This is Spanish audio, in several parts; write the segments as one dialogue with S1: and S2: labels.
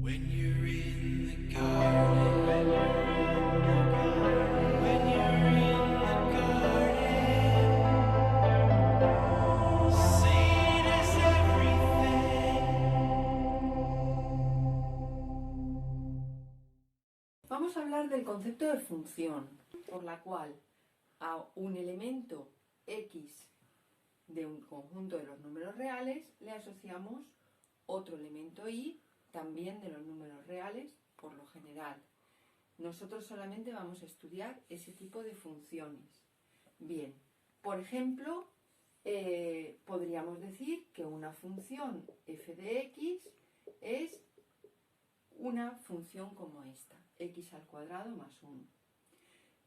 S1: When you're in the garden, when you're in the garden, seed is everything.
S2: Vamos a hablar del concepto de función, por la cual a un elemento X de un conjunto de los números reales le asociamos otro elemento Y también de los números reales por lo general. Nosotros solamente vamos a estudiar ese tipo de funciones. Bien, por ejemplo, podríamos decir que una función f de x es una función como esta, x al cuadrado más 1.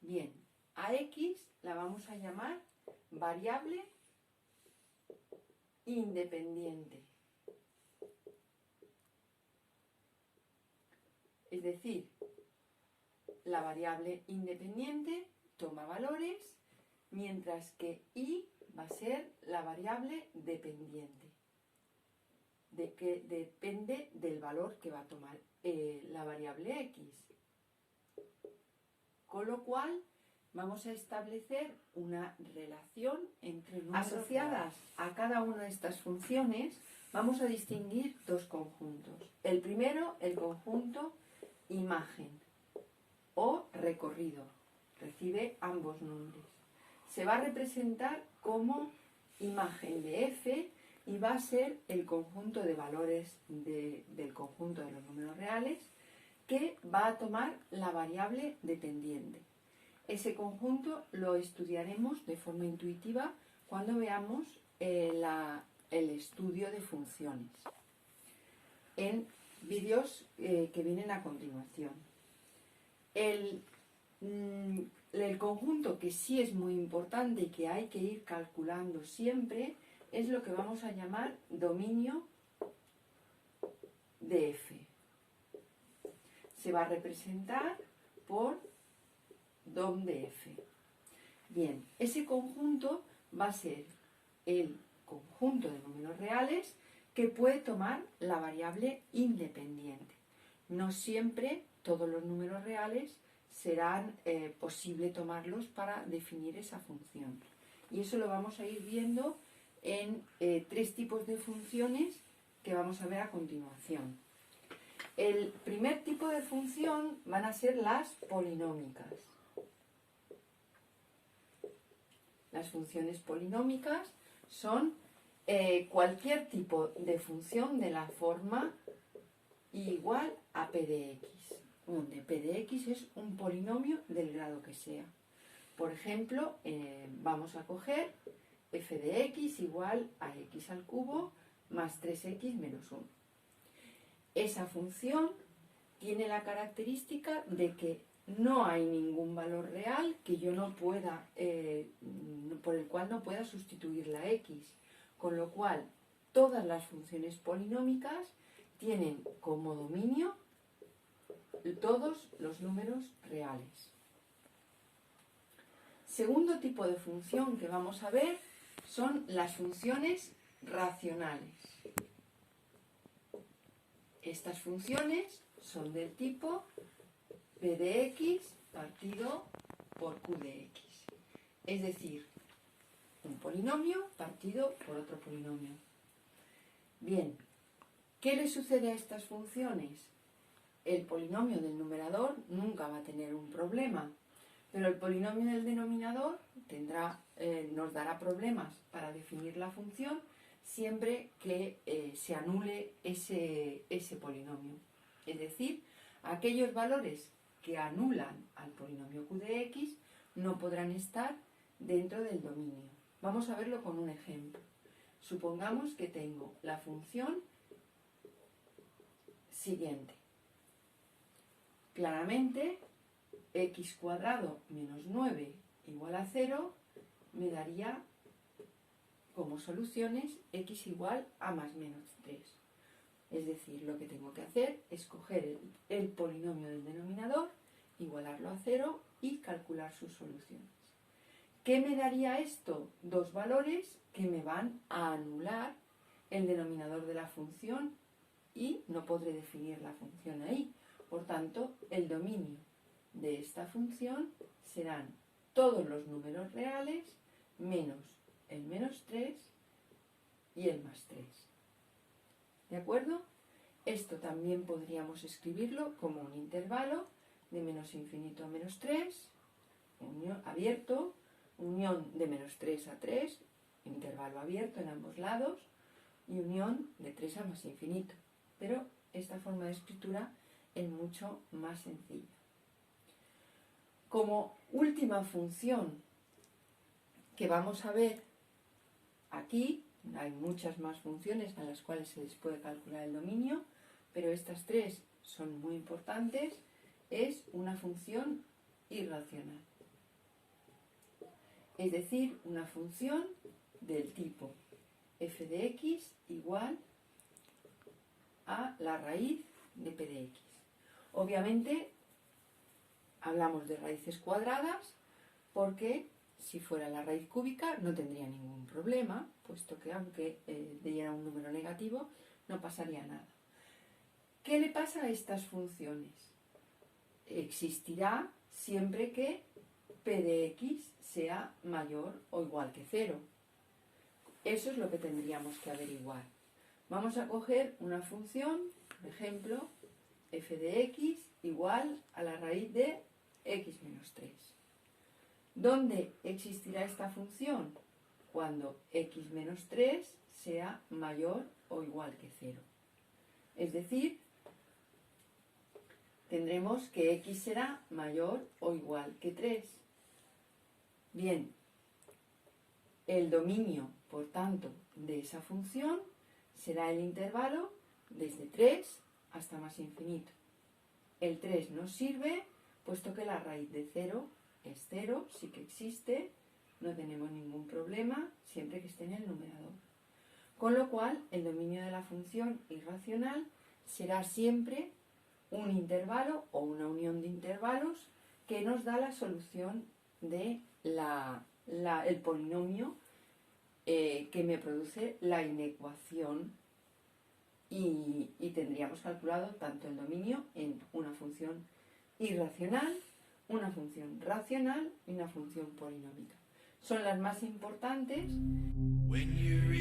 S2: Bien, a x la vamos a llamar variable independiente. Es decir, la variable independiente toma valores, mientras que y va a ser la variable dependiente, de que depende del valor que va a tomar la variable x. Con lo cual, vamos a establecer una relación entre números asociadas a cada una de estas funciones. Vamos a distinguir dos conjuntos. El primero, el conjunto imagen o recorrido. Recibe ambos nombres. Se va a representar como imagen de f y va a ser el conjunto de valores del conjunto de los números reales que va a tomar la variable dependiente. Ese conjunto lo estudiaremos de forma intuitiva cuando veamos el estudio de funciones en vídeos que vienen a continuación. El conjunto que sí es muy importante y que hay que ir calculando siempre es lo que vamos a llamar dominio de f. Se va a representar por dom de f. Bien, ese conjunto va a ser el conjunto de números reales que puede tomar la variable independiente. No siempre todos los números reales serán posible tomarlos para definir esa función. Y eso lo vamos a ir viendo en tres tipos de funciones que vamos a ver a continuación. El primer tipo de función van a ser las polinómicas. Las funciones polinómicas son cualquier tipo de función de la forma y igual a p de x, donde p de x es un polinomio del grado que sea. Por ejemplo, vamos a coger f de x igual a x al cubo más 3x menos 1. Esa función tiene la característica de que no hay ningún valor real que yo no pueda, por el cual no pueda sustituir la x, con lo cual todas las funciones polinómicas tienen como dominio todos los números reales. Segundo tipo de función que vamos a ver son las funciones racionales. Estas funciones son del tipo p de x partido por q de x. Es decir, un polinomio partido por otro polinomio. Bien, ¿qué le sucede a estas funciones? El polinomio del numerador nunca va a tener un problema, pero el polinomio del denominador nos dará problemas para definir la función siempre que se anule ese polinomio. Es decir, aquellos valores que anulan al polinomio q de x no podrán estar dentro del dominio. Vamos a verlo con un ejemplo. Supongamos que tengo la función siguiente. Claramente, x cuadrado menos 9 igual a 0 me daría como soluciones x igual a más menos 3. Es decir, lo que tengo que hacer es coger el polinomio del denominador, igualarlo a 0 y calcular sus soluciones. ¿Qué me daría esto? Dos valores que me van a anular el denominador de la función y no podré definir la función ahí. Por tanto, el dominio de esta función serán todos los números reales menos el menos 3 y el más 3. ¿De acuerdo? Esto también podríamos escribirlo como un intervalo de menos infinito a menos 3, unión, abierto, unión de menos 3 a 3, intervalo abierto en ambos lados, y unión de 3 a más infinito. Pero esta forma de escritura es mucho más sencilla. Como última función que vamos a ver aquí, hay muchas más funciones a las cuales se les puede calcular el dominio, pero estas tres son muy importantes, es una función irracional. Es decir, una función del tipo f de x igual a la raíz de p de x. Obviamente hablamos de raíces cuadradas porque si fuera la raíz cúbica no tendría ningún problema, puesto que aunque diera un número negativo no pasaría nada. ¿Qué le pasa a estas funciones? Existirá siempre que p de x sea mayor o igual que 0. Eso es lo que tendríamos que averiguar. Vamos a coger una función, por ejemplo, f de x igual a la raíz de x menos 3. ¿Dónde existirá esta función? Cuando x menos 3 sea mayor o igual que 0. Es decir, tendremos que x será mayor o igual que 3. Bien, el dominio, por tanto, de esa función será el intervalo desde 3 hasta más infinito. El 3 nos sirve, puesto que la raíz de 0 es 0, sí que existe, no tenemos ningún problema, siempre que esté en el numerador. Con lo cual, el dominio de la función irracional será siempre un intervalo o una unión de intervalos que nos da la solución de el polinomio que me produce la inecuación y tendríamos calculado tanto el dominio en una función irracional, una función racional y una función polinómica. Son las más importantes.
S1: When you're